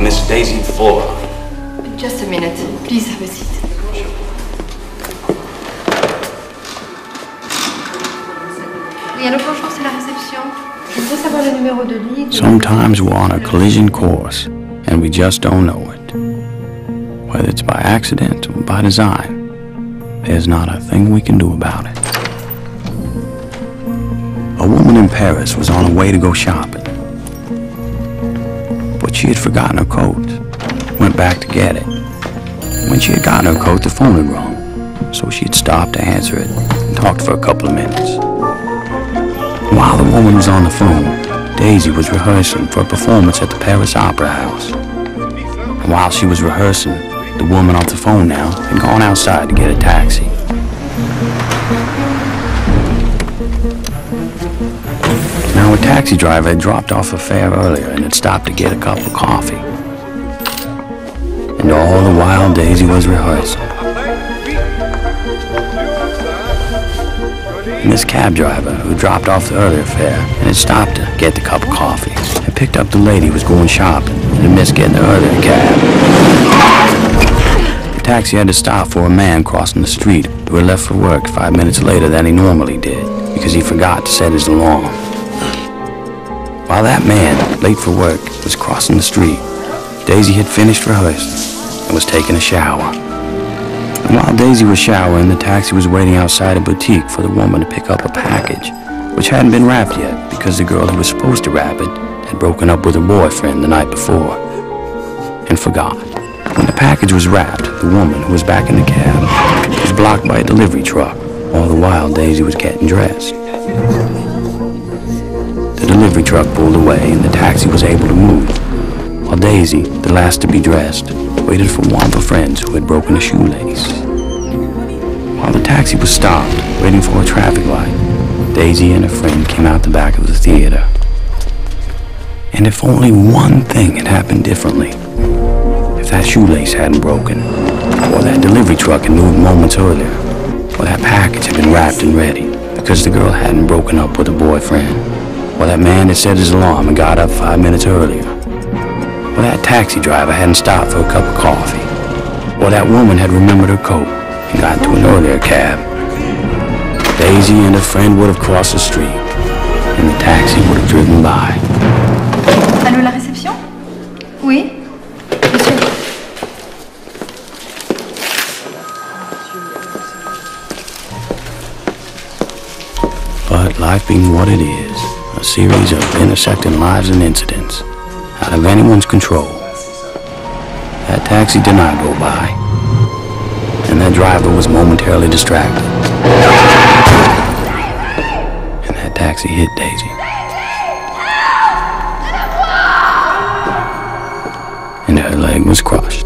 Miss Daisy Fuller. Just a minute. Please have a seat. Oui, allô, bonjour, c'est la réception. Je voudrais savoir le numéro de lit. Sometimes we're on a collision course, and we just don't know it. Whether it's by accident or by design, there's not a thing we can do about it. A woman in Paris was on her way to go shopping, but she had forgotten her coat. Went back to get it. When she had gotten her coat, the phone had rung, so she had stopped to answer it and talked for a couple of minutes. While the woman was on the phone, Daisy was rehearsing for a performance at the Paris Opera House. And while she was rehearsing, the woman off the phone now had gone outside to get a taxi. Now a taxi driver had dropped off a fare earlier and had stopped to get a cup of coffee. And all the while Daisy was rehearsing. And this cab driver, who dropped off the earlier fare and had stopped to get the cup of coffee, had picked up the lady who was going shopping and had missed getting the earlier cab. The taxi had to stop for a man crossing the street who had left for work 5 minutes later than he normally did because he forgot to set his alarm. While that man, late for work, was crossing the street, Daisy had finished rehearsing and was taking a shower. And while Daisy was showering, the taxi was waiting outside a boutique for the woman to pick up a package, which hadn't been wrapped yet because the girl who was supposed to wrap it had broken up with her boyfriend the night before and forgot. When the package was wrapped, the woman, who was back in the cab, was blocked by a delivery truck. All the while, Daisy was getting dressed. The delivery truck pulled away and the taxi was able to move, while Daisy, the last to be dressed, waited for one of her friends who had broken a shoelace. While the taxi was stopped, waiting for a traffic light, Daisy and her friend came out the back of the theater. And if only one thing had happened differently, if that shoelace hadn't broken, or that delivery truck had moved moments earlier, or that package had been wrapped and ready because the girl hadn't broken up with her boyfriend, or that man had set his alarm and got up 5 minutes earlier, or that taxi driver hadn't stopped for a cup of coffee, or that woman had remembered her coat and got into an earlier cab, Daisy and her friend would have crossed the street, and the taxi would have driven by. Allô, la réception? Oui? Monsieur. But life being what it is, a series of intersecting lives and incidents, out of anyone's control, that taxi did not go by, and that driver was momentarily distracted, and that taxi hit Daisy, and her leg was crushed.